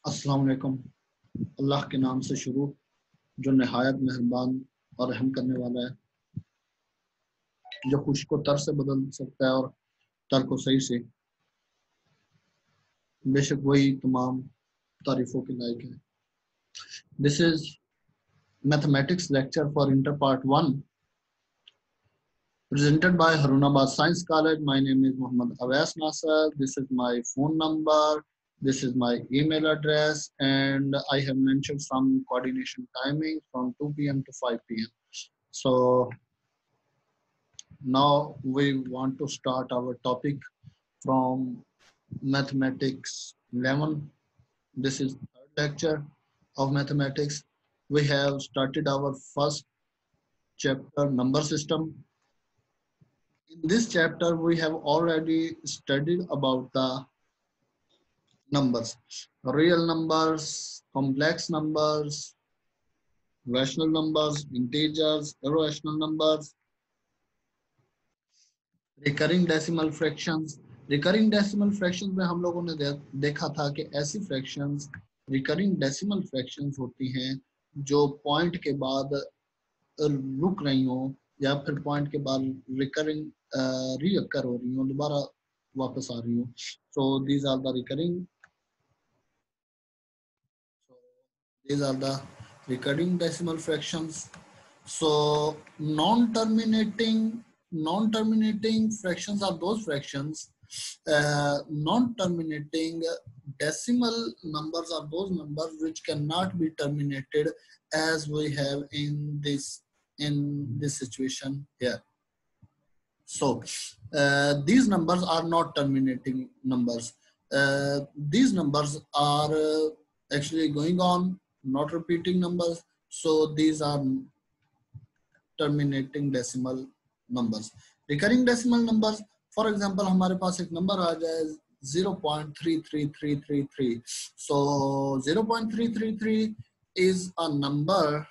अस्सलाम वालेकुम। अल्लाह के नाम से शुरू जो नहायत मेहरबान और रहम करने वाला है, जो खुश को तर से बदल सकता है और तर को सही से। बेशक वही तमाम तारीफों के लायक है। This is mathematics lecture for inter part 1 presented by Harunabad Science College. My name is Muhammad Awais Nasser. This is my phone number. This is my email address, and I have mentioned some coordination timing from 2 p.m. to 5 p.m. So now we want to start our topic from mathematics 11. This is the third lecture of mathematics. We have started our first chapter, number system. In this chapter, we have already studied about the numbers, real numbers, complex numbers, rational numbers, integers, irrational numbers, recurring decimal fractions. Recurring decimal fractions में हम लोगों ने देखा था कि ऐसी fractions, recurring decimal fractions होती हैं जो point के बाद रुक रही हो या फिर पॉइंट के बाद रिकरिंग रीअकर हो रही हो, दोबारा वापस आ रही हो. So these are the recurring decimal fractions. So non-terminating fractions are those fractions. Non-terminating decimal numbers are those numbers which cannot be terminated, as we have in this situation here. So these numbers are not terminating numbers. These numbers are actually going on, not repeating numbers. So these are terminating decimal numbers. Recurring decimal numbers, for example, हमारे पास एक number आ जाए 0.33333. So 0.333 is a number.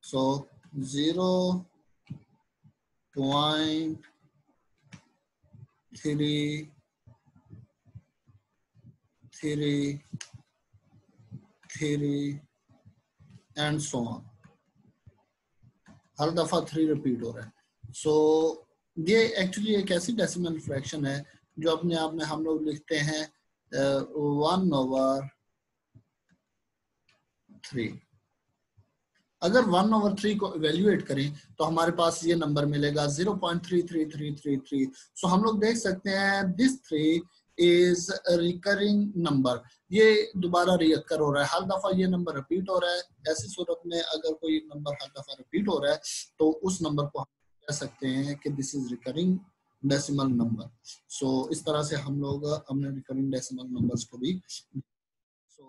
So 0.333 and so on. हर दफा 3 repeat हो रहा है. सो ये actually एक ऐसी डेसिमल फ्रैक्शन है जो अपने आप में हम लोग लिखते हैं 1/3. अगर 1/3 को इवेल्युएट करें तो हमारे पास ये नंबर मिलेगा 0.33333. सो हम लोग देख सकते हैं दिस 3 इज रिकरिंग नंबर. ये दोबारा रिकर हो रहा है, हर दफा ये नंबर रिपीट हो रहा है. ऐसी सूरत में अगर कोई नंबर हर दफा रिपीट हो रहा है तो उस नंबर को हम कह सकते हैं कि this is recurring decimal number. So इस तरह से हम लोग अपने रिकरिंग डेसिमल नंबर्स को भी. सो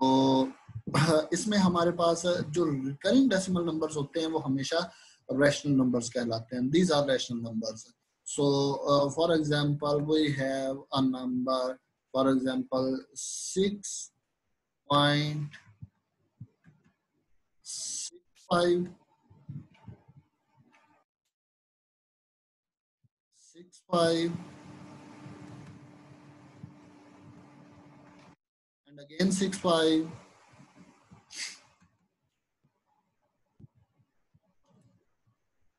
इसमें हमारे पास जो रिकरिंग डेसिमल नंबर्स होते हैं वो हमेशा रैशनल नंबर्स कहलाते हैं. These are rational numbers. So for example, we have a number, for example, 6.65 and again 65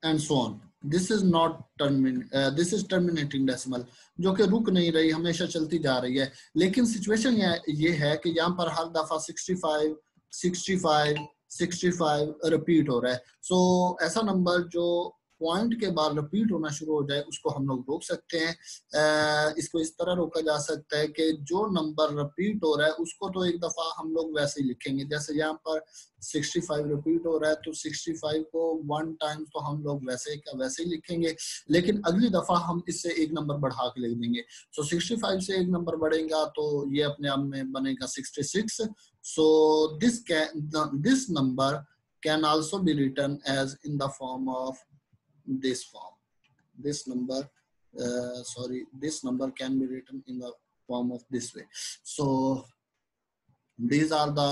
and so on. This is not this is terminating decimal, जो कि रुक नहीं रही, हमेशा चलती जा रही है. लेकिन सिचुएशन ये है कि यहाँ पर हर दफा 65 रिपीट हो रहा है. सो ऐसा नंबर जो पॉइंट के बाद रिपीट होना शुरू हो जाए उसको हम लोग रोक सकते हैं. इसको इस तरह रोका जा सकता है कि जो नंबर रिपीट हो रहा है उसको तो एक दफा हम लोग वैसे ही लिखेंगे. जैसे यहाँ पर 65 रिपीट हो रहा है तो 65 को 1 टाइम्स तो हम लोग वैसे का वैसे ही लिखेंगे, लेकिन अगली दफा हम इससे एक नंबर बढ़ा के लिख देंगे. सो 65 से एक नंबर बढ़ेगा तो ये अपने आप में बनेगा 66. So this number can also be written as in the form of this form. This number can be written in the form of this way. So these are the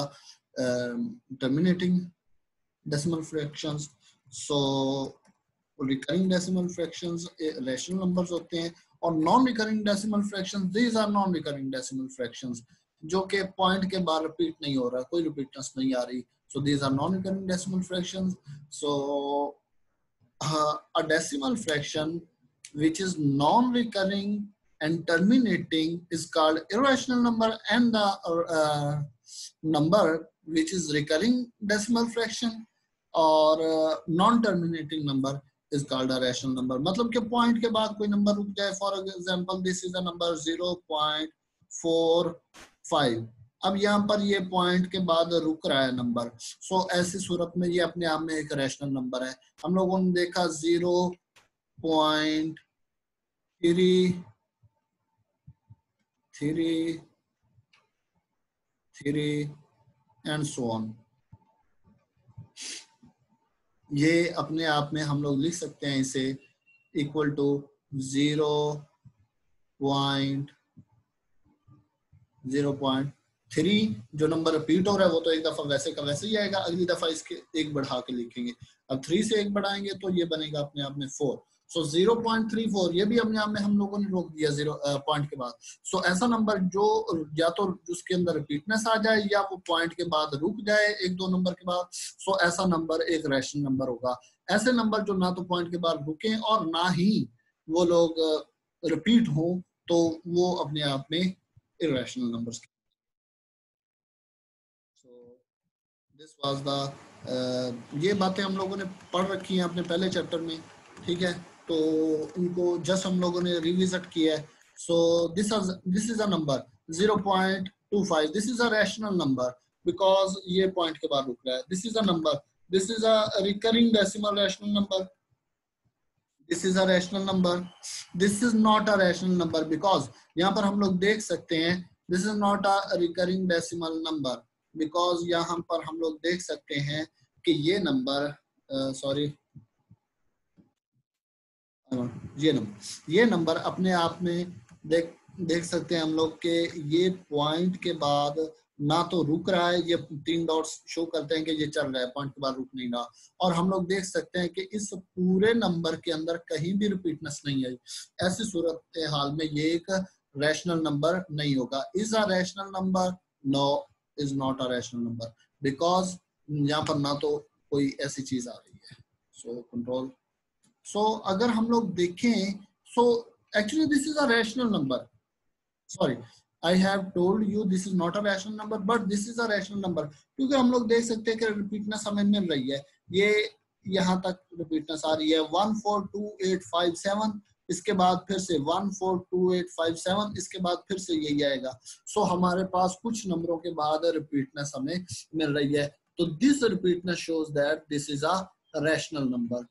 terminating decimal fractions. So recurring decimal fractions rational numbers होते हैं, और non-recurring decimal fractions, these are non-recurring decimal fractions. जो कि point के बाद repeat नहीं हो रहा, कोई रिपीटनेस नहीं आ रही. So these are non-recurring decimal fractions. So a decimal fraction which is non-recurring and terminating is called irrational number, and the number which is recurring decimal fraction or non-terminating number is called a rational number. मतलब कि point के बाद कोई number रुक जाए. For example this is a number 0.45. अब यहाँ पर ये पॉइंट के बाद रुक रहा है नंबर. सो ऐसी सूरत में ये अपने आप में एक रैशनल नंबर है. हम लोगों ने देखा 0.33 एंड सो ऑन. ये अपने आप में हम लोग लिख सकते हैं इसे इक्वल टू 0.3. जो नंबर रिपीट हो रहा है वो तो एक दफा वैसे का वैसे ही आएगा, अगली दफा इसके एक बढ़ा के लिखेंगे. अब 3 से एक बढ़ाएंगे तो ये बनेगा अपने आप में 4. सो 0.34 ये भी अपने आप में हम लोगों ने रोक दिया 0 पॉइंट के बाद. सो ऐसा नंबर जो या तो उसके अंदर रिपीटनेस आ जाए या वो पॉइंट के बाद रुक जाए एक दो नंबर के बाद, सो ऐसा नंबर एक रैशनल नंबर होगा. ऐसे नंबर जो ना तो पॉइंट के बाद रुके और ना ही वो लोग रिपीट हो तो वो अपने आप में irrational numbers. This was the ये बातें हम लोगों ने पढ़ रखी हैं अपने पहले चैप्टर में, ठीक है. तो इनको जस्ट हम लोगों ने रिविजिट किया है. सो this is a number 0.25. This is a rational number because ये पॉइंट के बाद रुक रहा है. This is a number, this is a recurring decimal rational number. This is a rational number. This is not a rational number because यहाँ पर हम लोग देख सकते हैं this is not a recurring decimal number because यहाँ पर हम लोग देख सकते हैं कि ये नंबर ये नंबर अपने आप में देख सकते हैं हम लोग के ये पॉइंट के बाद ना तो रुक रहा है, ये 3 डॉट्स शो करते हैं कि ये चल रहा है, पॉइंट के बाद रुक नहीं रहा. और हम लोग देख सकते हैं कि इस पूरे नंबर के अंदर कहीं भी रिपीटनेस नहीं आई. ऐसी सूरत हाल में ये एक रैशनल नंबर नहीं होगा. Is a rational number? No, is not a rational number because यहाँ पर ना तो कोई ऐसी चीज आ रही है. So control. सो अगर हम लोग देखें, so actually this is a rational number. Sorry, I have told you this is not a rational number but this is a rational number, क्योंकि हम लोग देख सकते हैं कि रिपीटनेस हमें मिल रही है. ये यहाँ तक रिपीटनेस आ रही है 142857, इसके बाद फिर से 142857, इसके बाद फिर से यही आएगा. सो हमारे पास कुछ नंबरों के बाद रिपीटनेस हमें मिल रही है. तो this repeatness shows that this is a rational number.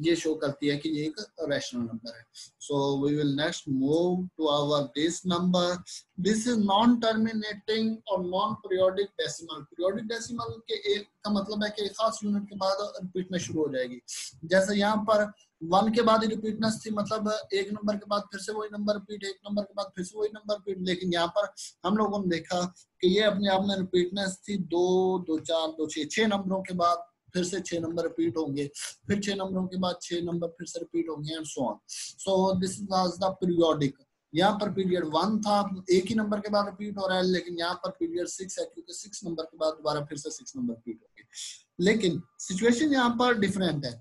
ये शो करती है कि ये एक रैशनल नंबर है. So we will next move to our this number. This is non terminating और non periodic decimal. Periodic decimal के एक का मतलब है कि एक खास यूनिट के बाद रिपीटनेस शुरू हो जाएगी. जैसे यहाँ पर 1 के बाद ही रिपीटनेस थी, मतलब एक नंबर के बाद फिर से वही नंबर रिपीट, एक नंबर के बाद फिर से वही नंबर रिपीट. लेकिन यहाँ पर हम लोगों ने देखा कि ये अपने आप में रिपीटनेस थी 2, 2, 4, 2, 6 नंबरों के बाद फिर से 6 नंबर रिपीट होंगे, फिर 6 नंबरों के बाद 6 नंबर फिर से रिपीट होंगे and so on. So this was the periodic. यहाँ पर पीरियड 1 था, एक ही नंबर के बाद रिपीट हो रहा है, लेकिन यहाँ पर पीरियड 6 है क्योंकि 6 नंबर के बाद दोबारा फिर से 6 नंबर रिपीट होंगे. लेकिन सिचुएशन यहाँ पर डिफरेंट है.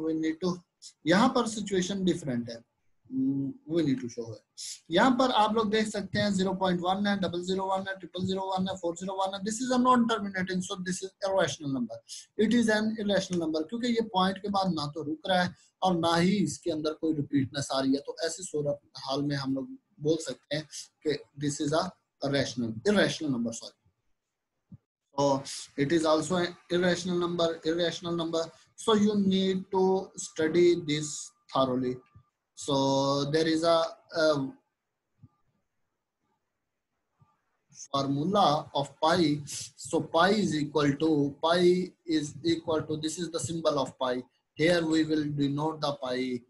वी नीड टू, यहाँ पर सिचुएशन डिफरेंट है. we need to show है. यहाँ पर आप लोग देख सकते हैं 0.1 है, 001 है, 0001 है, 401 है. This is a non terminating, so this is irrational number. It is an irrational number क्योंकि ये पॉइंट के बाद ना तो रुक रहा है और ना ही इसके अंदर कोई रिपीटनेस आ रही है. तो ऐसी सूरत हाल में हम लोग बोल सकते हैं कि this is a irrational number. Sorry. So it is also an irrational number. So you need to study this thoroughly. So there is a formula of pi. So pi is equal to, this is the symbol of pi. Here we will denote the pi.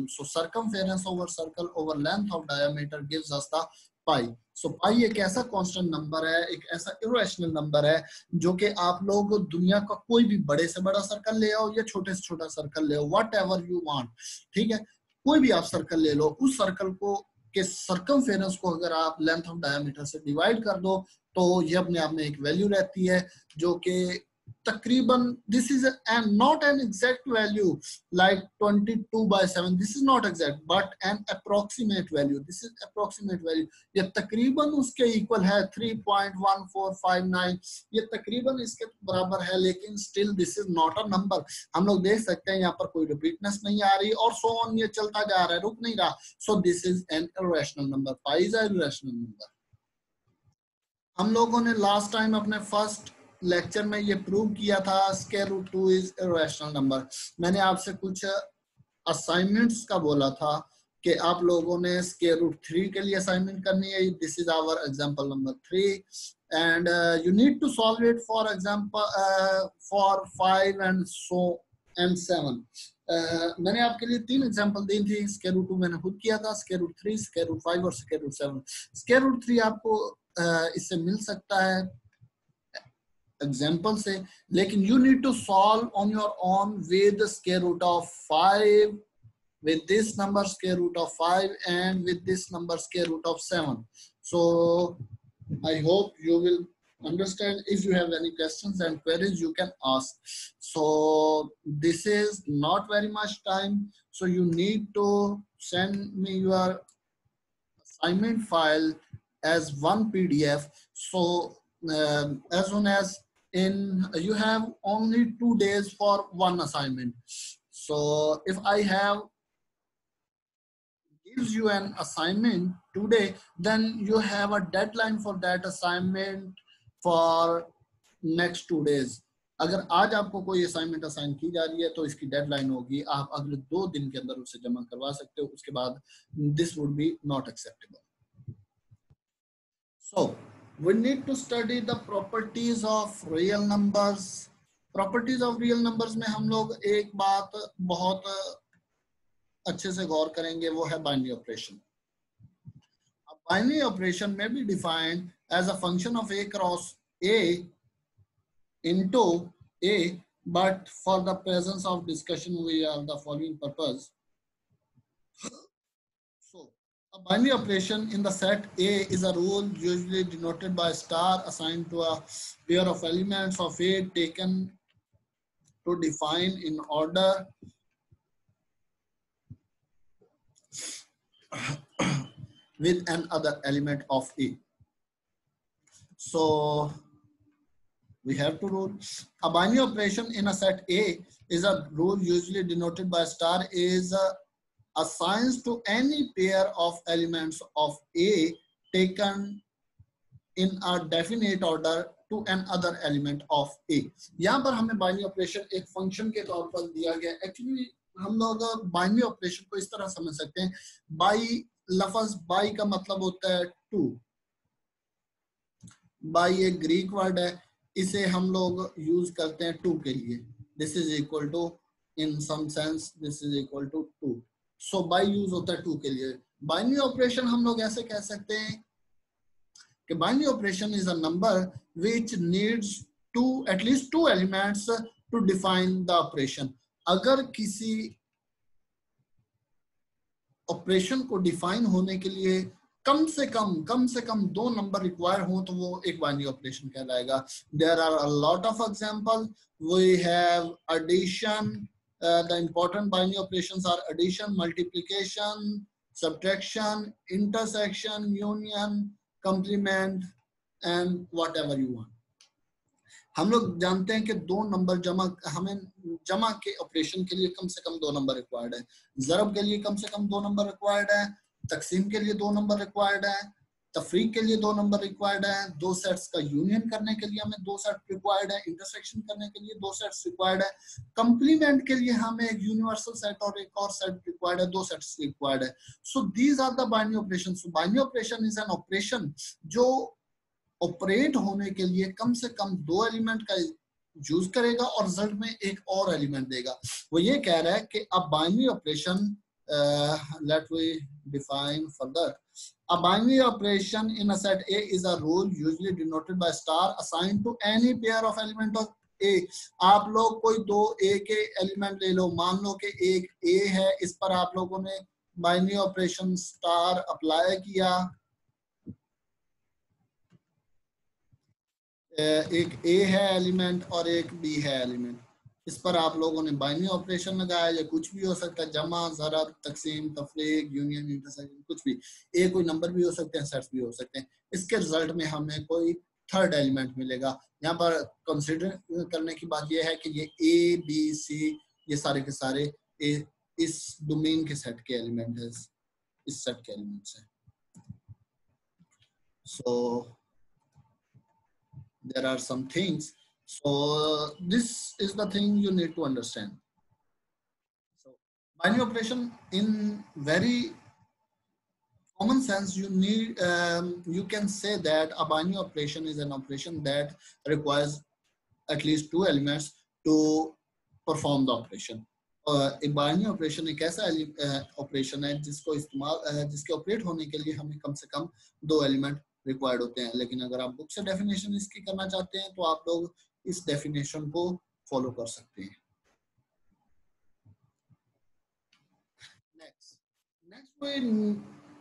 So circumference over circle over length of diameter gives us the पाई. सो पाई एक ऐसा constant number है, एक ऐसा irrational number है जो कि आप लोग दुनिया का कोई भी बड़े से बड़ा सर्कल ले आओ या छोटे से छोटा सर्कल ले आओ, व्हाट एवर यू वांट, ठीक है, कोई भी आप सर्कल ले लो, उस सर्कल को कि सर्कमफेरेंस को अगर आप लेंथ ऑफ डायमीटर से डिवाइड कर दो तो ये अपने आप में एक वैल्यू रहती है जो कि तकरीबन this is N not an exact value like 22/7, this is not exact but N approximate value, this is approximate value, ये तकरीबन उसके इक्वल है 3.1459, ये तकरीबन इसके बराबर है, लेकिन still this is not a number. हम लोग देख सकते हैं यहाँ पर कोई रिपीटनेस नहीं आ रही और सो ऑन, ये चलता जा रहा है, रुक नहीं रहा। So this is an irrational number, pi is an irrational number. हम लोगों ने लास्ट टाइम अपने फर्स्ट लेक्चर में ये प्रूव किया था square root 2 is irrational number. मैंने आपसे कुछ असाइनमेंट्स का बोला था कि आप लोगों ने स्क्वायर रूट 3 के लिए असाइनमेंट करनी है। This is our example number 3 and you need to solve it for example for 5 and so and 7। मैंने आपके लिए 3 एग्जांपल दी थी। स्क्वायर रूट 2 मैंने खुद किया था, स्क्वायर रूट 3, स्क्वायर रूट 5 और स्क्वायर रूट 7। स्क्वायर रूट 3 आपको इससे मिल सकता है एग्जाम्पल से, लेकिन you need to solve on your own with square root of 5, with this number square root of 5 and with this number square root of 7. So I hope you will understand. If you have any questions and queries, you can ask. So this is not very much time, so you need to send me your assignment file as one PDF. So as soon as you have only 2 days for one assignment. So if I have gives you an assignment today, then you have a deadline for that assignment for next 2 days. अगर आज आपको कोई assignment assign की जा रही है तो इसकी डेडलाइन होगी, आप अगले 2 दिन के अंदर उसे जमा करवा सकते हो, उसके बाद this would B not acceptable. So we need to study the properties of real numbers. Properties of real numbers में हम लोग एक बात बहुत अच्छे से गौर करेंगे, वो है बाइनरी ऑपरेशन। बाइनरी ऑपरेशन में be defined as a function of a cross a into a, but for the presence of discussion we have the following purpose. So a binary operation in the set A is a rule usually denoted by star assigned to a pair of elements of A taken to define in order with another element of A. So we have to rule a binary operation in a set A is a rule usually denoted by star is assigns to any pair of elements of A taken in a definite order to another element of A. यहाँ पर हमें binary operation एक function के तौर पर दिया गया। Actually हम लोग बाइनरी ऑपरेशन को इस तरह समझ सकते हैं, बाई लफ्ज बाई का मतलब होता है टू। बाई एक ग्रीक वर्ड है, इसे हम लोग यूज करते हैं टू के लिए। This is equal to, in some sense this is equal to two. So by use होता है टू के लिए। बाइनरी ऑपरेशन हम लोग ऐसे कह सकते हैं कि binary operation is a number which needs to एटलीस्ट 2 elements to define the operation. अगर किसी ऑपरेशन को डिफाइन होने के लिए कम से कम 2 नंबर रिक्वायर हो तो वो एक बाइनरी ऑपरेशन कहलाएगा। There are a lot of example. We have addition, the important binary operations are addition, multiplication, subtraction, intersection, union, complement and whatever you want. हम लोग जानते हैं कि 2 नंबर जमा, हमें जमा के ऑपरेशन के लिए कम से कम 2 नंबर रिक्वायर्ड है, ज़रब के लिए कम से कम 2 नंबर रिक्वायर्ड है, तकसीम के लिए 2 नंबर रिक्वायर्ड है, तफरीक के लिए 2 नंबर रिक्वायर्ड है, 2 सेट्स का यूनियन करने के लिए हमें 2 सेट रिक्वायर्ड है, इंटरसेक्शन करने के लिए 2 सेट्स रिक्वायर्ड है, कंप्लीमेंट के लिए हमें एक यूनिवर्सल सेट और एक और सेट रिक्वायर्ड है, 2 सेट्स रिक्वायर्ड है। So these are the binary operation. So binary operation is an operation जो ऑपरेट होने के लिए कम से कम 2 एलिमेंट का यूज करेगा और रिजल्ट में एक और एलिमेंट देगा। वो ये कह रहा है कि अब binary operation, let we define further. A binary operation in a set A is a rule usually denoted by star assigned to any pair of element of A. आप लोग कोई 2 A के एलिमेंट ले लो, मान लो कि एक A है, इस पर आप लोगों ने बाइनरी ऑपरेशन स्टार अप्लाई किया, एक ए है एलिमेंट और एक बी है एलिमेंट, इस पर आप लोगों ने बाइनरी ऑपरेशन लगाया, या कुछ भी हो सकता है, जमा, ज़रब, तकसीम, तफरीक, यूनियन, इंटरसेक्शन, कुछ भी, ए कोई नंबर भी हो सकते हैं, सेट्स भी हो सकते हैं। इसके रिजल्ट में हमें कोई थर्ड एलिमेंट मिलेगा। यहाँ पर कंसिडर करने की बात यह है कि ये ए बी सी ये सारे के सारे इस डोमेन के सेट के एलिमेंट है, इस सेट के एलिमेंट्स हैं। So there are some things, so this is the thing you need to understand. So binary operation in very common sense, you need you can say that a binary operation is an operation that requires at least two elements to perform the operation. एक binary operation एक ऐसा operation है जिसको इस्तेमाल जिसके operate होने के लिए हमें कम से कम दो एलिमेंट रिक्वायर्ड होते हैं। लेकिन अगर आप बुक से डेफिनेशन इसकी करना चाहते हैं तो आप लोग इस डेफिनेशन को फॉलो कर सकते हैं।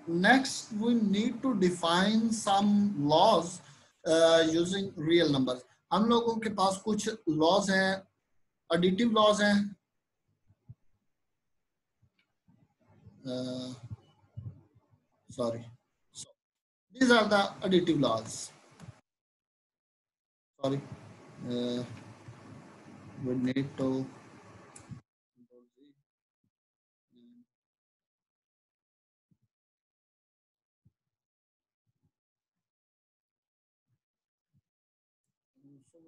Next we need to define some laws using real numbers. हम लोगों के पास कुछ लॉज हैं, एडिटिव लॉज हैं, sorry, so these are the additive laws. Sorry, we need to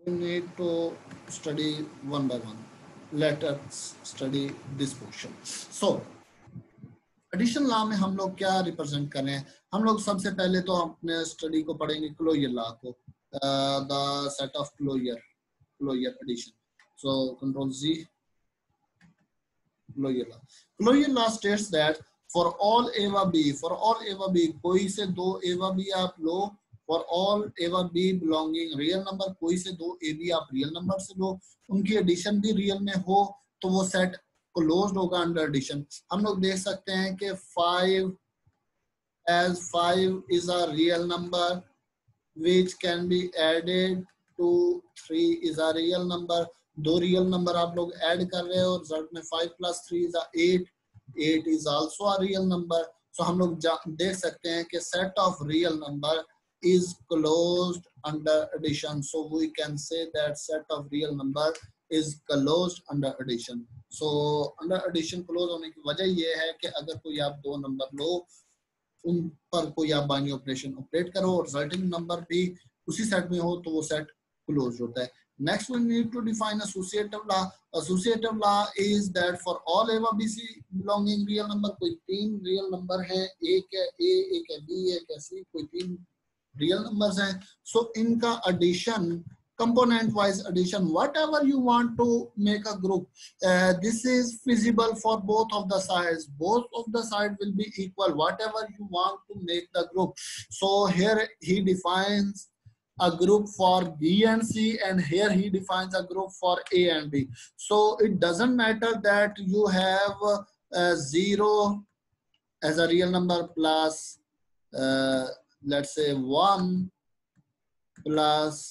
we need to study one by one. Let us study this portion. So addition law में हम लोग क्या रिप्रेजेंट कर रहे हैं? हम लोग सबसे पहले तो अपने स्टडी को पढ़ेंगे क्लोजर लॉ को, the set of closure addition. So control जी, closure law states that for all a व बी, कोई से दो ए व बी आप लो, फॉर ऑल ए व बी बिलोंगिंग रियल नंबर, कोई से दो ए बी आप रियल नंबर से लो, उनकी एडिशन भी रियल में हो तो वो सेट क्लोज्ड होगा अंडर एडिशन। हम लोग देख सकते हैं कि 5 is a real number which can be added to 3 is a real number। दो रियल नंबर आप लोग ऐड कर रहे हो, रिजल्ट में 5 + 3 is 8, 8 is also a real number। so हम लोग देख सकते हैं कि set of real number is closed under addition, so we can say that set of real number is closed under addition। so under addition close होने की वजह ये है कि अगर कोई आप दो नंबर लो, उन पर कोई आप बाइनरी ऑपरेशन ऑपरेट करो और रिजल्टिंग नंबर भी उसी सेट में हो तो वो सेट क्लोज होता है। Next we need to define associative law. Associative law is that for all a व b c belonging real number, कोई तीन रियल नंबर है, एक है ए, एक है बी, एक है सी, कोई तीन रियल नंबर्स हैं, सो इनका addition, component wise addition, whatever you want to make a group, this is feasible for both of the sides, both of the side will be equal, whatever you want to make the group। so here he defines a group for B and C, and here he defines a group for A and B। so it doesn't matter that you have 0 as a real number plus let's say 1 plus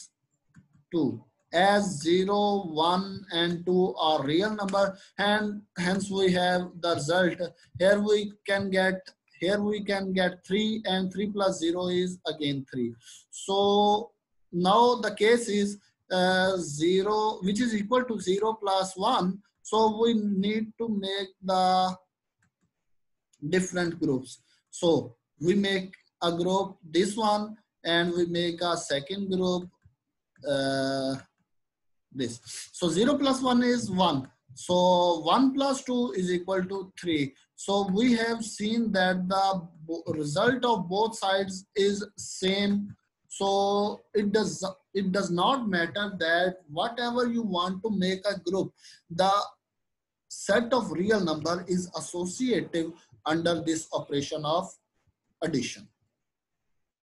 2, as 0, 1 and 2 are real number, and hence we have the result. Here we can get 3, and 3 plus 0 is again 3। so now the case is 0 which is equal to 0 plus 1, so we need to make the different groups। so we make a group this one, and we make a second group this। so 0 plus 1 is 1, so 1 plus 2 is equal to 3। so we have seen that the result of both sides is same, so it does not matter that whatever you want to make a group, the set of real number is associative under this operation of addition।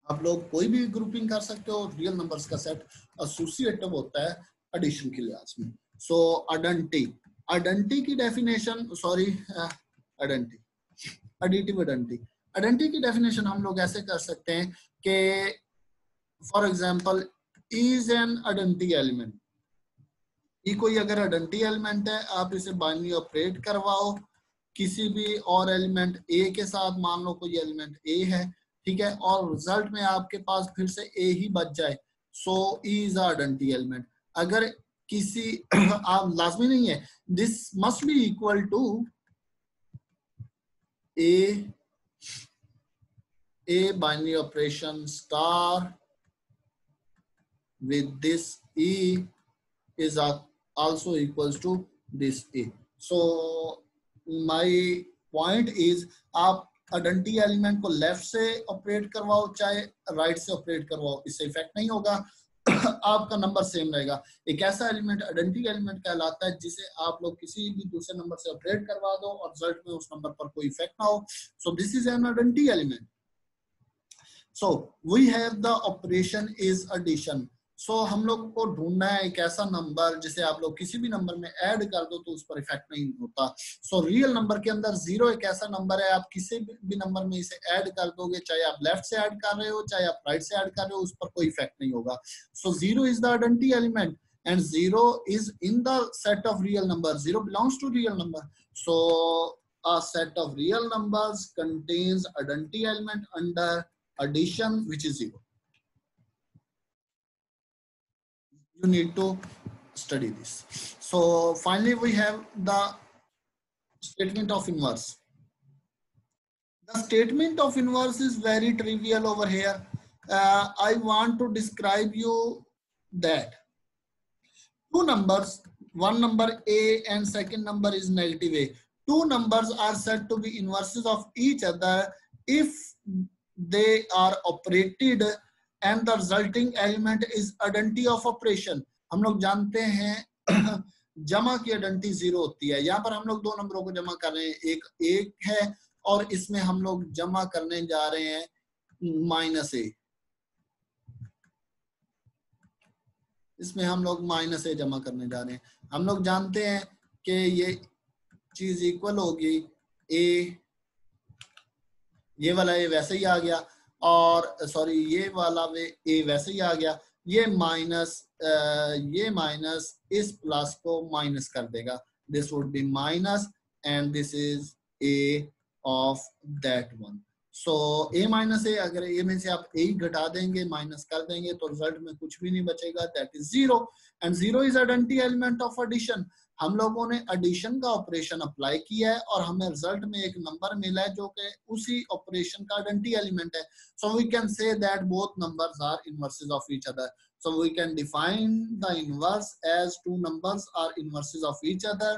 आप लोग कोई भी grouping कर सकते हो, real numbers का set associative होता है एडिशन के लिहाज में। सो आइडेंटिटी की definition, sorry identity additive identity. Identity की डेफिनेशन हम लोग ऐसे कर सकते हैं कि for example is an identity element, ये कोई अगर आइडेंटिटी एलिमेंट है, आप इसे बाइनरी ऑपरेट करवाओ किसी भी और एलिमेंट ए के साथ, मान लो कोई एलिमेंट ए है, ठीक है, और रिजल्ट में आपके पास फिर से ए ही बच जाए, सो इज आइडेंटिटी एलिमेंट। अगर किसी आप लाजमी नहीं है, this must be equal to a binary operation star with this e is also equals to this a. So my point is आप आइडेंटिटी एलिमेंट को लेफ्ट से ऑपरेट करवाओ चाहे राइट से ऑपरेट करवाओ, इससे इफेक्ट नहीं होगा आपका नंबर सेम रहेगा। एक ऐसा एलिमेंट आइडेंटिटी एलिमेंट कहलाता है जिसे आप लोग किसी भी दूसरे नंबर से ऑपरेट करवा दो और रिजल्ट में उस नंबर पर कोई इफेक्ट ना हो, so this is an identity element. So we have the operation is addition. So हम लोग को ढूंढना है एक ऐसा नंबर जिसे आप लोग किसी भी नंबर में ऐड कर दो तो उस पर इफेक्ट नहीं होता। सो रियल नंबर के अंदर जीरो एक ऐसा नंबर है, आप किसी भी नंबर में इसे ऐड कर दोगे, चाहे आप लेफ्ट से ऐड कर रहे हो चाहे आप राइट से ऐड कर रहे हो, उस पर कोई इफेक्ट नहीं होगा। So zero is the identity element and 0 is in the set of real numbers. 0 belongs to real number. So a set of real numbers contains identity element under addition, which is 0. You need to study this. So finally we have the statement of inverse. The statement of inverse is very trivial over here. I want to describe you that two numbers, one number a and second number is negative a. Two numbers are said to be inverses of each other if they are operated and the resulting element is identity of operation. हम लोग जानते हैं जमा की identity zero होती है। यहाँ पर हम लोग दो नंबरों को जमा कर रहे हैं, एक है और इसमें हम लोग जमा करने जा रहे हैं माइनस ए, इसमें हम लोग माइनस ए जमा करने जा रहे हैं। हम लोग जानते हैं कि ये चीज इक्वल होगी ए, ये वाला ए वैसे ही आ गया, और सॉरी ये वाला ए वैसे ही आ गया, ये माइनस इस प्लस को माइनस कर देगा, this would be minus and this is a of that one. So a minus a, अगर ए में से आप ए घटा देंगे माइनस कर देंगे तो रिजल्ट में कुछ भी नहीं बचेगा, that is zero. And zero is identity element of addition. हम लोगों ने एडिशन का ऑपरेशन अप्लाई किया है और हमें रिजल्ट में एक नंबर मिला है जो कि उसी ऑपरेशन का आइडेंटिटी एलिमेंट है। So we can say that both numbers are inverses of each other. So we can define the inverse as two numbers are inverses of each other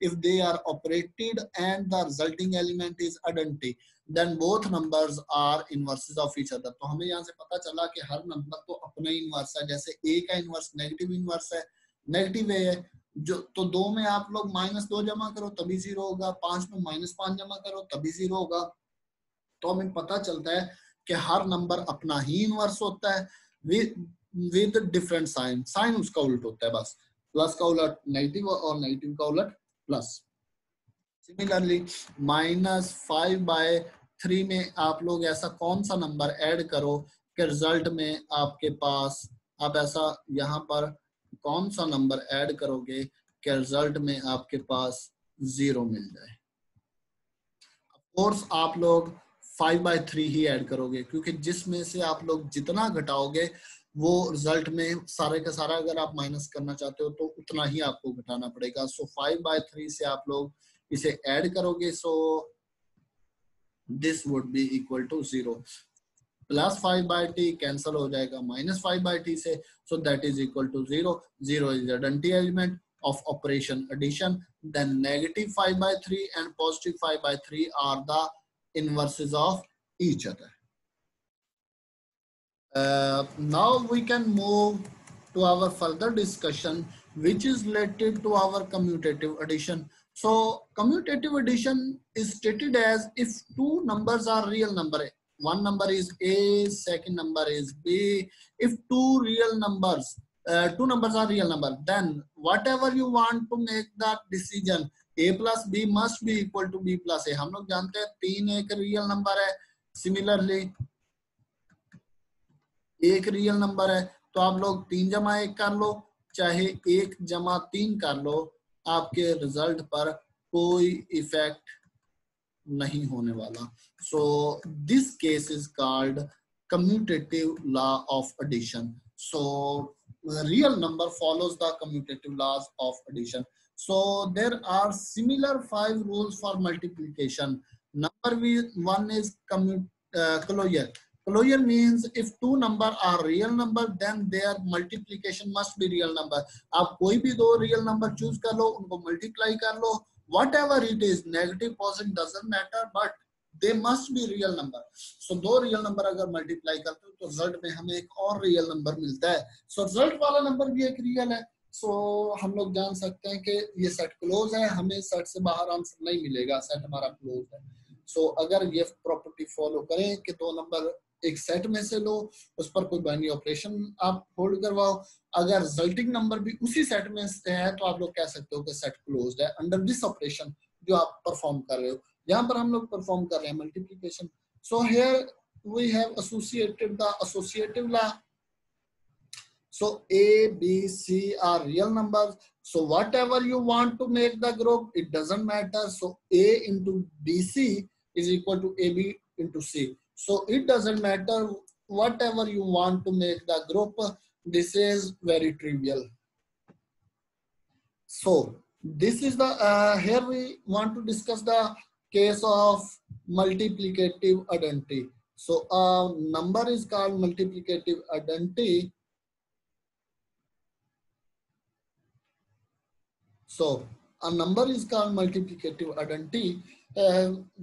if they are operated and the resulting element is identity, then both numbers are inverses of each other. तो हमें यहाँ से पता चला कि हर number तो अपना ही inverse है। जैसे a का इनवर्स नेगेटिव इनवर्स है, नेगेटिव a है, जो तो 2 में आप लोग -2 जमा करो तभी 0 होगा, 5 में -5 जमा करो तभी 0 होगा। तो हमें पता चलता है कि हर नंबर अपना ही इनवर्स होता है with different sign, साइन उसका उल्ट होता है, बस प्लस का उलट नेगेटिव और नेगेटिव का उलट प्लस। सिमिलरली -5/3 में आप लोग ऐसा कौन सा नंबर ऐड करो कि रिजल्ट में आपके पास, आप ऐसा यहाँ पर कौन सा नंबर ऐड करोगे कि रिजल्ट में आपके पास 0 मिल जाए। ऑफ कोर्स आप लोग 5/3 ही ऐड करोगे, क्योंकि जिसमें से आप लोग जितना घटाओगे वो रिजल्ट में सारे का सारा अगर आप माइनस करना चाहते हो तो उतना ही आपको घटाना पड़ेगा। सो 5/3 से आप लोग इसे ऐड करोगे, so this would be equal to 0। Plus 5/t cancel हो जाएगा -5/t से, so that is equal to 0। 0 is identity element of operation addition, then -5/3 and +5/3 are the inverses of each other. Now we can move to our further discussion, which is related to our commutative addition. So commutative addition is stated as if two numbers are real number, one number is a, second number is b. If two real numbers, two numbers are real number, then whatever you want to make that decision, a plus b must be equal to b plus a. हम लोग जानते हैं 3 एक real number है, similarly एक real number है, तो आप लोग 3 जमा 1 कर लो, चाहे 1 जमा 3 कर लो, आपके रिजल्ट पर कोई इफेक्ट नहीं होने वाला। So this case is called commutative law of addition. So real number follows the commutative laws of addition. So there are similar 5 rules for multiplication. One is colloquial. Colloquial means if two number are real number, then their multiplication must be real number. आप कोई भी दो real number choose कर लो, उनको multiply कर लो, whatever it is, negative, positive doesn't matter, but they must be real number. So दो real number अगर multiply करते हो तो result में हमें एक और real number मिलता है. So result वाला number भी एक real है. So हम लोग जान सकते हैं कि ये सेट क्लोज है, हमें सेट से बाहर आंसर नहीं मिलेगा, सेट हमारा क्लोज है. So अगर ये प्रॉपर्टी फॉलो करें कि दो नंबर एक सेट में से लो, उस पर कोई बाइनरी ऑपरेशन आप होल्ड करवाओ, अगर रिजल्टिंग नंबर भी उसी सेट में से है तो आप लोग कह सकते हो कि सेट क्लोज्ड है अंडर दिस ऑपरेशन जो आप परफॉर्म कर रहे हो. यहाँ पर हम लोग परफॉर्म कर रहे हैं multiplication. So here we have associated the associative law. So A, B, C are real numbers. So whatever you want to make the group, it doesn't matter. So A into BC is equal to AB into C. So it doesn't matter whatever you want to make the group. This is very trivial. So this is the here we want to discuss the case of multiplicative identity. So a number is called multiplicative identity. So a number is called multiplicative identity.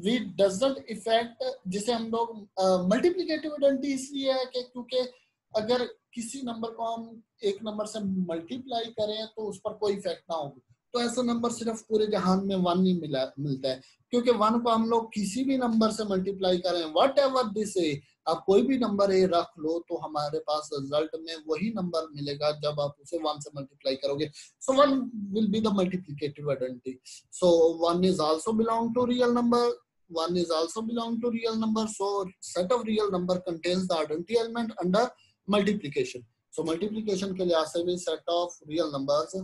We doesn't affect, जिसे हम लोग multiplicative identity इसलिए है कि क्योंकि अगर किसी number को हम एक नंबर से मल्टीप्लाई करें तो उस पर कोई इफेक्ट ना हो, तो ऐसा नंबर सिर्फ पूरे जहान में 1 ही मिलता है, क्योंकि 1 को हम लोग किसी भी नंबर से मल्टीप्लाई करें, वट एवर दिस है, आप कोई भी नंबर ए रख लो तो हमारे पास रिजल्ट में वही नंबर मिलेगा जब आप उसे 1 से मल्टीप्लाई करोगे. So 1 will be the multiplicative identity. So 1 is also belong to real number. 1 is also belong to real number. So set of real number contains the identity element under multiplication. So multiplication के लिहाज से भी set of real numbers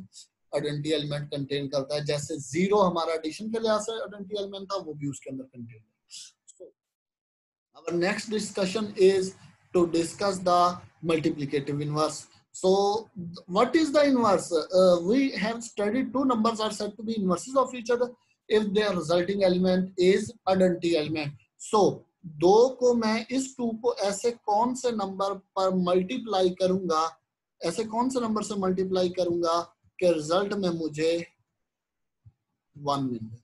identity element contain करता है. जैसे 0 हमारा addition के लिहाज से identity element था, वो भी उसके अंदर contain है. Our next discussion is to discuss the multiplicative inverse. So what is the inverse? We have studied two numbers are said to be inverses of each other if their resulting element is identity element. So दो को मैं इस 2 को ऐसे कौन से number पर multiply करूंगा, ऐसे कौन से नंबर से मल्टीप्लाई करूंगा कि रिजल्ट में मुझे 1 मिले.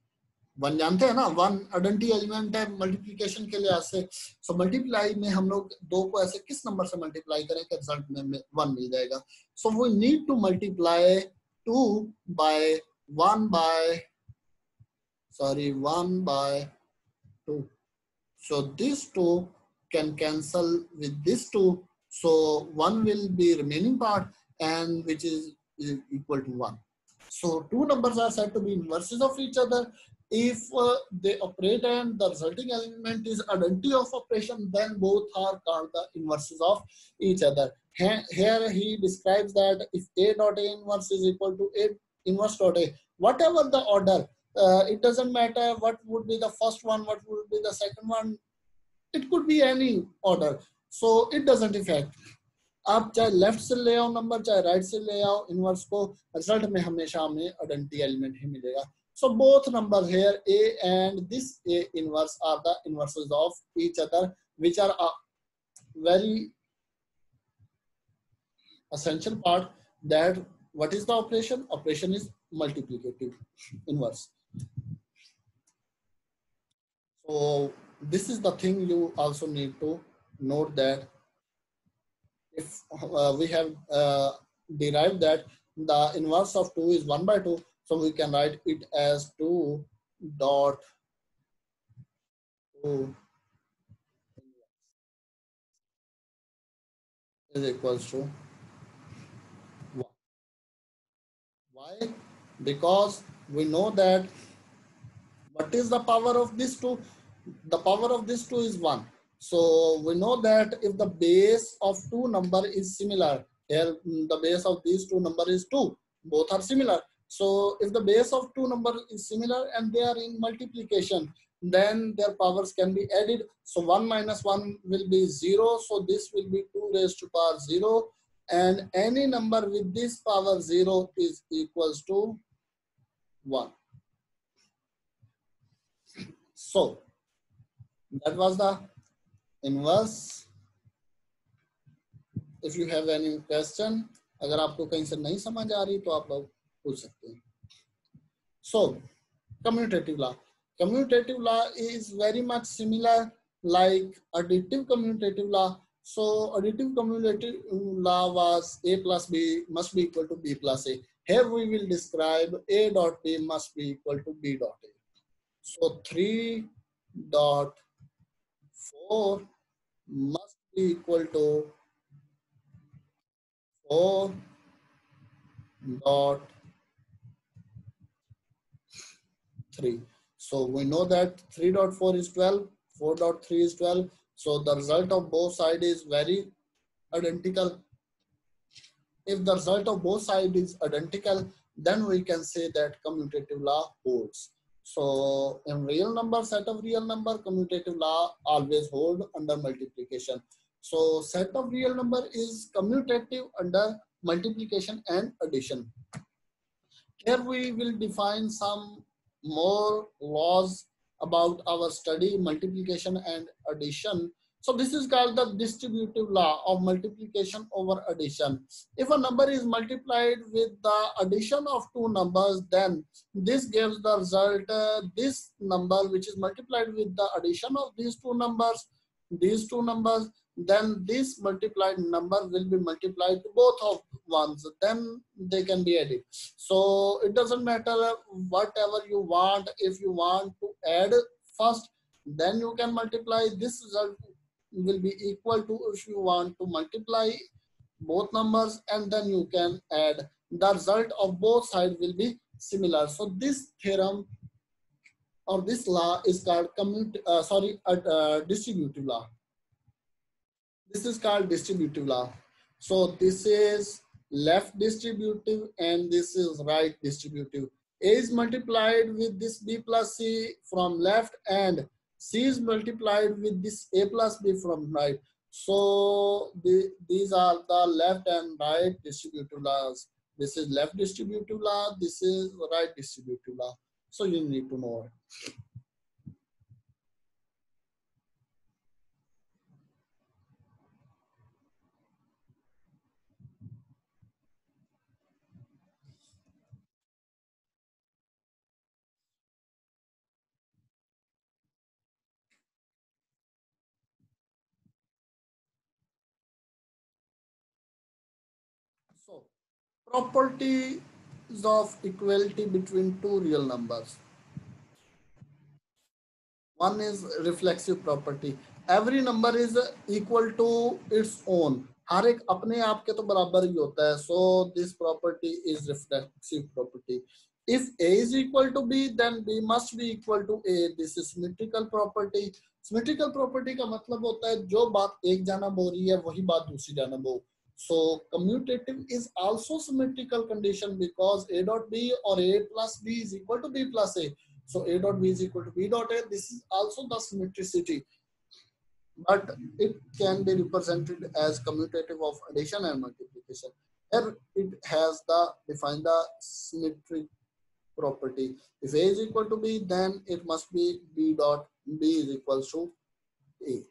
1 जानते हैं ना, 1 आइडेंटिटी एलिमेंट है मल्टीप्लिकेशन के लिहाज से. सो मल्टीप्लाई में हम लोग 2 को ऐसे किस नंबर से मल्टीप्लाई करें कि रिजल्ट में 1 मिल जाएगा. So we need to multiply 2 by 1 by 2. So this 2 can cancel with this 2. So 1 will be remaining part and which is equal to 1. So two numbers are said to be inverses of each other if they operate and the resulting element is identity of operation, then both are called the inverses of each other. Here he describes that if A dot A inverse is equal to A inverse dot A, whatever the order, it doesn't matter what would be the first one, what would be the second one, it could be any order, so it doesn't affect. आप चाहे left से ले आओ number, चाहे right से ले आओ inverse को, रिजल्ट में हमेशा हमें आइडेंटिटी एलिमेंट ही मिलेगा. So both numbers here A and this A inverse are the inverses of each other, which are a very essential part. That what is the operation? Operation is multiplicative inverse. So this is the thing you also need to note, that if we have derived that the inverse of 2 is 1 by 2, so we can write it as 2 dot 2 is equals to 1. Why? Because we know that What is the power of this 2? The power of this 2 is 1. So we know that if the base of two number is similar, here the base of these two number is 2, both are similar. So if the base of two number is similar and they are in multiplication, then their powers can be added. So 1 minus 1 will be 0. So this will be 2 raised to power 0. And any number with this power 0 is equals to 1. So that was the inverse. If you have any question, अगर आपको कहीं से नहीं समझ आ रही तो आप लोग पूछ सकते हैं. So commutative law. Commutative law is very much similar like additive commutative law. So additive commutative law was A plus B must be equal to B plus A. Here we will describe A dot B must be equal to B dot A. So 3 dot 4 must be equal to 4 dot 3. So we know that 3.4 is 12, 4.3 is 12. So the result of both sides is very identical. If the result of both sides is identical, then we can say that commutative law holds. So in real number, set of real number, commutative law always hold under multiplication. So set of real number is commutative under multiplication and addition. Here we will define some more laws about our study, multiplication and addition. So this is called the distributive law of multiplication over addition. If a number is multiplied with the addition of two numbers, then this gives the result, this number which is multiplied with the addition of these two numbers, then this multiplied number will be multiplied to both of ones, then they can be added. So it doesn't matter whatever you want. If you want to add first, then you can multiply. This result will be equal to if you want to multiply both numbers and then you can add. The result of both sides will be similar. So this theorem or this law is called distributive law. This is called distributive law. So this is left distributive and this is right distributive. A is multiplied with this B plus C from left and C is multiplied with this A plus B from right. So these are the left and right distributive laws. This is left distributive law. This is right distributive law. So you need to know it. So, properties of equality between two real numbers. One is reflexive property. Every number is equal to its own. हर एक अपने आप के तो बराबर ही होता है. So this property is reflexive property. If A is equal to B, then B must be equal to A. This is symmetrical property. Symmetrical property का मतलब होता है जो बात एक जानब हो रही है वही बात दूसरी जानब हो. So commutative is also symmetrical condition because A dot B or A plus B is equal to B plus A. So A dot B is equal to B dot A. This is also the symmetricity, but it can be represented as commutative of addition and multiplication. Here it has defined the symmetry property. If A is equal to B, then it must be B dot B is equal to A.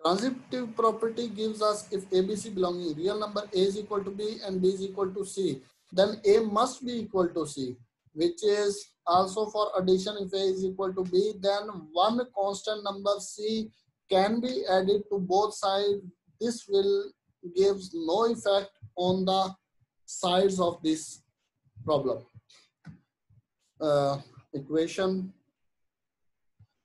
Transitive property gives us if ABC belonging real number A is equal to B and B is equal to C, then A must be equal to C, which is also for addition. If A is equal to B, then one constant number C can be added to both sides. This will gives no effect on the sides of this problem equation.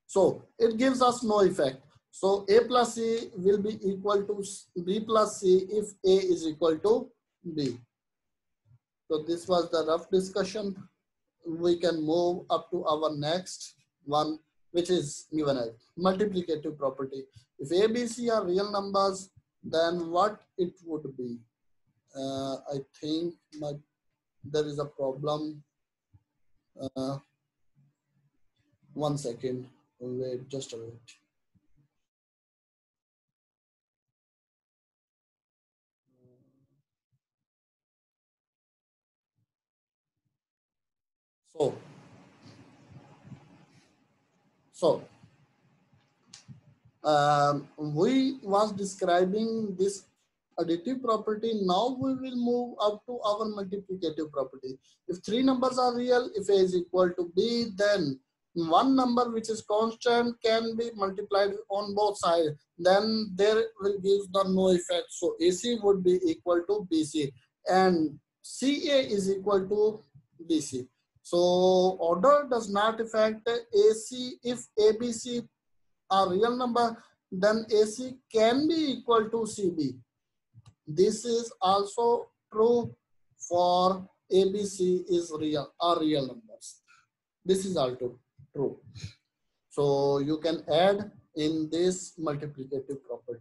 So it gives us no effect. So A plus C will be equal to B plus C if A is equal to B. So this was the rough discussion. we can move up to our next one, which is given as multiplicative property. If A, B, C are real numbers, then what it would be? I think there is a problem. Uh, 1 second. Wait, just a minute. So, so we was describing this additive property. Now we will move up to our multiplicative property. If three numbers are real, if A is equal to B, then one number which is constant can be multiplied on both sides. Then there will give the no effect. So AC would be equal to BC and CA is equal to BC. So order does not affect AC if ABC a real number, then AC can be equal to CB. This is also true for ABC is real are real numbers. This is also true. So you can add in this multiplicative property.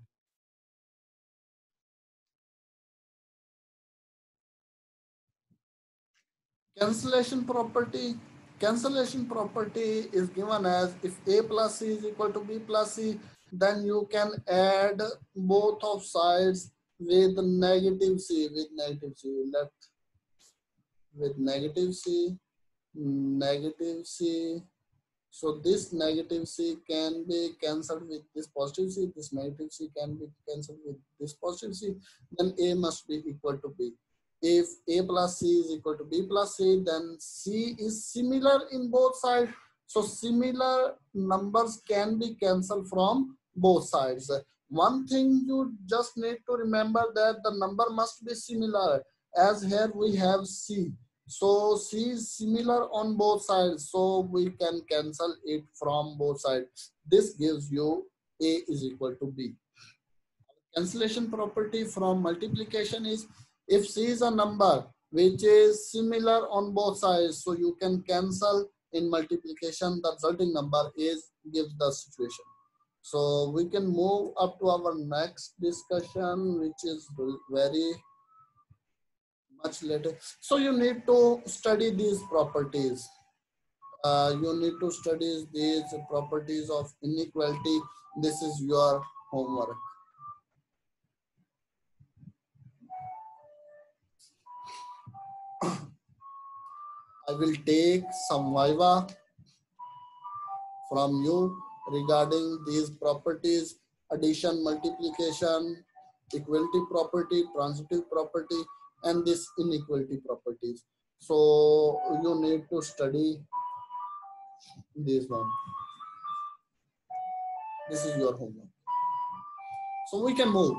Cancellation property. Cancellation property is given as if A plus C is equal to B plus C, then you can add both of sides with negative C, with negative C, left with negative C, negative C. So this negative C can be cancelled with this positive C, this negative C can be cancelled with this positive C, then A must be equal to B. If A plus C is equal to B plus C, then C is similar in both sides. So similar numbers can be cancelled from both sides. One thing you just need to remember that the number must be similar, as here we have C. So C is similar on both sides. So we can cancel it from both sides. This gives you A is equal to B. Cancellation property from multiplication is if C is a number which is similar on both sides, so you can cancel in multiplication, the resulting number is gives the situation. So we can move up to our next discussion, which is very much later. So you need to study these properties. You need to study these properties of inequality. This is your homework. I will take some viva from you regarding these properties: addition, multiplication, equality property, transitive property, and this inequality properties. So you need to study this one. This is your homework. So we can move.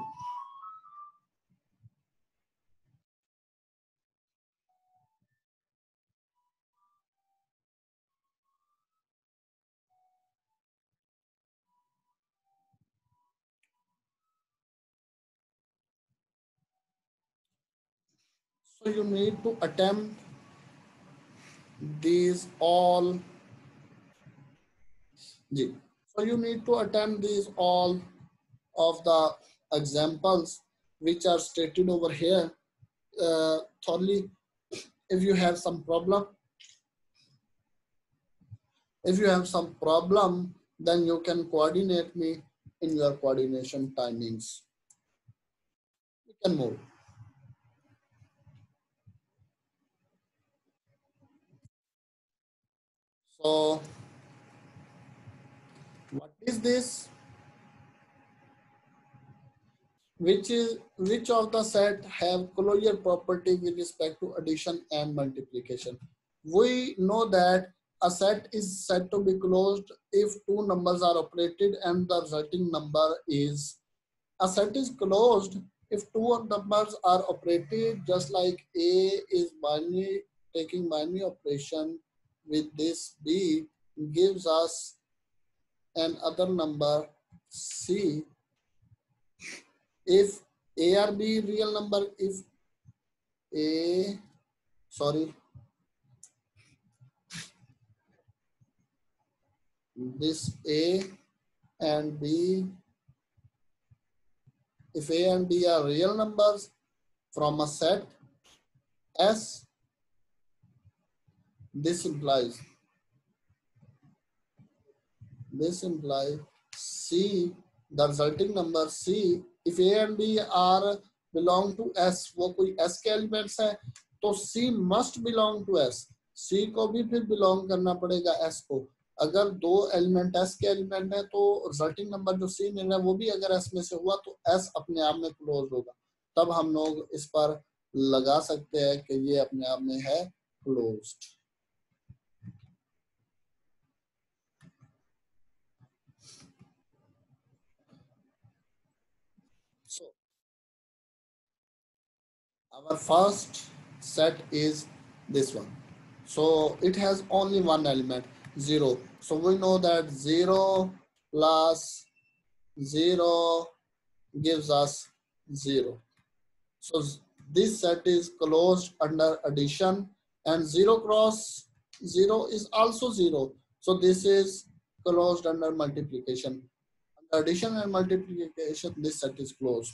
So you need to attempt these all. So you need to attempt these all of the examples which are stated over here thoroughly. If you have some problem, then you can coordinate me in your coordination timings. You can move. So what is this? Which of the set have closure property with respect to addition and multiplication? We know that a set is said to be closed if two numbers are operated and the resulting number is. A set is closed if two numbers are operated, just like A is binary, taking binary operation with this B gives us an other number C. If A or B real number, if A, sorry, this A and B, if A and B are real numbers from a set S, this implies C, the resulting number C, if A and B are belong to S, वो कोई S के elements है, तो C must belong to S. C को भी फिर belong करना पड़ेगा S को. अगर दो एलिमेंट S के एलिमेंट है तो रिजल्टिंग नंबर जो C मिल रहा है वो भी अगर S में से हुआ तो S अपने आप में क्लोज होगा. तब हम लोग इस पर लगा सकते हैं कि ये अपने आप में है closed. So our first set is this one. So it has only one element, 0. So we know that 0 plus 0 gives us 0. So this set is closed under addition, and 0 cross 0 is also 0. So this is closed under multiplication. Under addition and multiplication, this set is closed.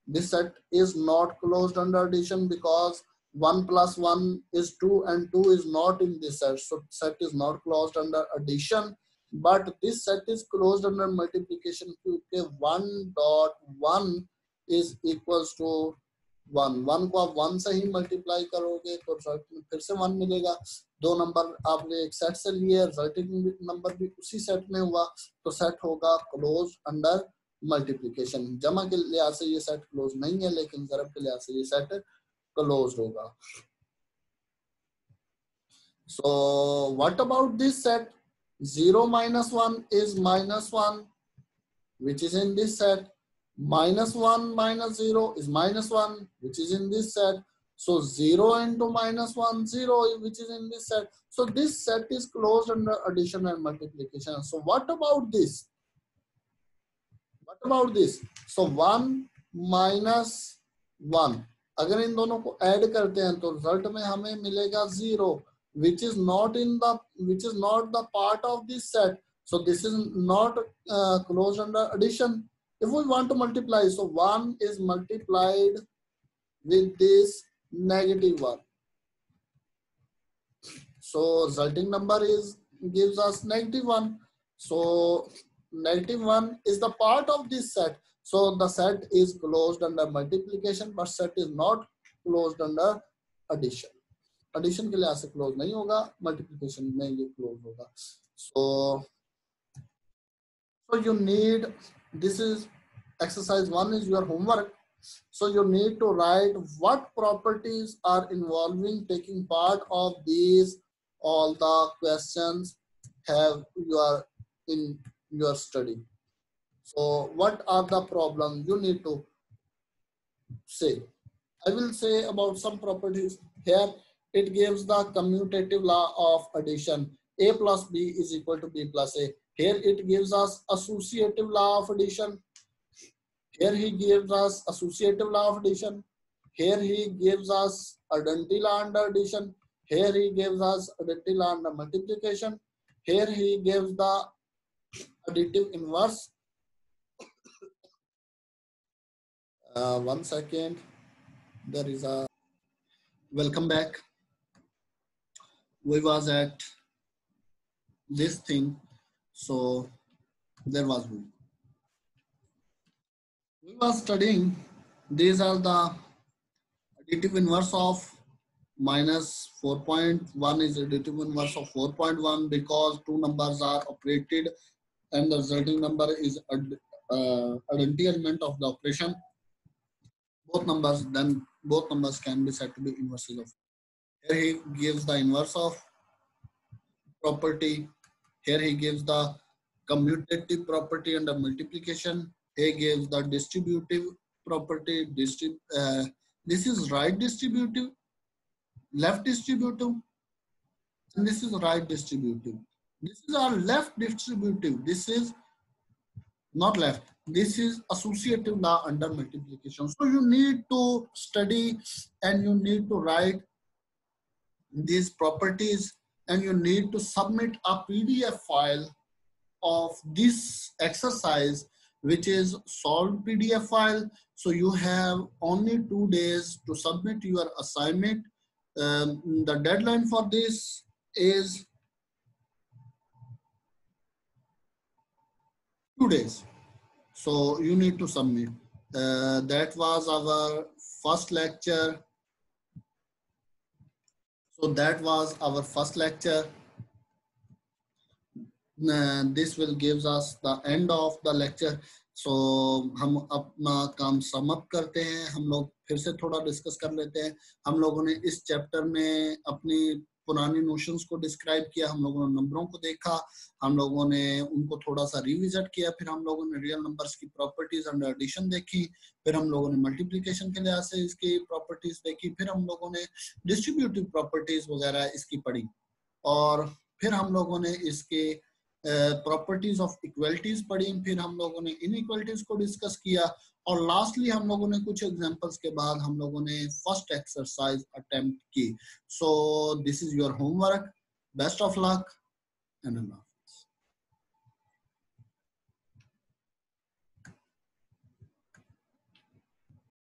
This set is not closed under addition because 1 plus 1 is 2 and 2 is not in this set. So set is not closed under addition, but this set is closed under multiplication because 1 dot 1 is equals to 1. 1 को आप 1 से ही multiply करोगे तो result में फिर से 1 मिलेगा. दो नंबर आपने एक सेट से लिए, रिजल्टिंग नंबर भी उसी सेट में हुआ, तो सेट होगा क्लोज अंडर मल्टीप्लिकेशन. जमा के लिहाज से ये सेट क्लोज नहीं है, लेकिन ज़रब के लिहाज से ये सेट क्लोज होगा. So what about this set? 0 minus 1 is minus 1, which is in this set. Minus 1 minus 0 is minus 1, which is in this set. So 0 into minus 1, 0, which is in this set. So this set is closed under addition and multiplication. So what about this? What about this? So 1 minus 1. अगर इन दोनों को add करते हैं तो result में हमें मिलेगा 0, which is not the part of this set. So this is not closed under addition. If we want to multiply, so 1 is multiplied with this negative 1. So resulting number gives us negative 1. So negative 1 is the part of this set. So the set is closed under multiplication, but set is not closed under addition. Addition के लिहाज से close नहीं होगा, multiplication में ये close होगा. So you need, this is exercise 1 is your homework. So you need to write what properties are involving taking part of these. All the questions have in your study. So what are the problems you need to say? I will say about some properties here. It gives the commutative law of addition. A plus B is equal to B plus A. Here it gives us associative law of addition. Here he gives us associative law of addition. Here he gives us identity law under addition. Here he gives us identity law under multiplication. Here he gives the additive inverse. One second. There is a welcome back. We was at this thing, so there was we. We was studying. These are the additive inverse of minus 4.1 is additive inverse of 4.1 because two numbers are operated and the resulting number is identity element of the operation. Both numbers can be said to be inverses of. Here he gives the inverse of property. Here he gives the commutative property under multiplication. He gives the distributive property. This is right distributive, left distributive, and this is right distributive. This is our left distributive. This is not left. This is associative law under multiplication. So you need to study and you need to write these properties and you need to submit a PDF file of this exercise, which is solved PDF file. So you have only 2 days to submit your assignment. The deadline for this is 2 days. So you need to submit. That was our first lecture. So that was our first lecture. This will gives us the end of the lecture. So हम अपना काम sum up करते हैं, हम लोग फिर से थोड़ा डिस्कस कर लेते हैं। हम लोगों ने इस चैप्टर में अपनी पुरानी नोशंस को डिस्क्राइब किया, हम लोगों ने नंबरों को देखा, हम लोगों ने उनको थोड़ा सा रिविजिट किया, फिर हम लोगों ने रियल नंबर्स की प्रॉपर्टीज अंडर एडिशन देखी, फिर हम लोगों ने मल्टीप्लिकेशन के लिहाज से इसकी प्रॉपर्टीज देखी, फिर हम लोगों ने डिस्ट्रीब्यूटिव प्रॉपर्टीज वगैरह इसकी पढ़ी, और फिर हम लोगों ने इसके प्रॉपर्टीज ऑफ इक्वलिटीज पढ़ी, फिर हम लोगों ने इनइक्वलिटीज को डिस्कस किया, और लास्टली हम लोगों ने कुछ एग्जांपल्स के बाद हम लोगों ने फर्स्ट एक्सरसाइज अटेम्प्ट की। सो this is your homework, best of luck and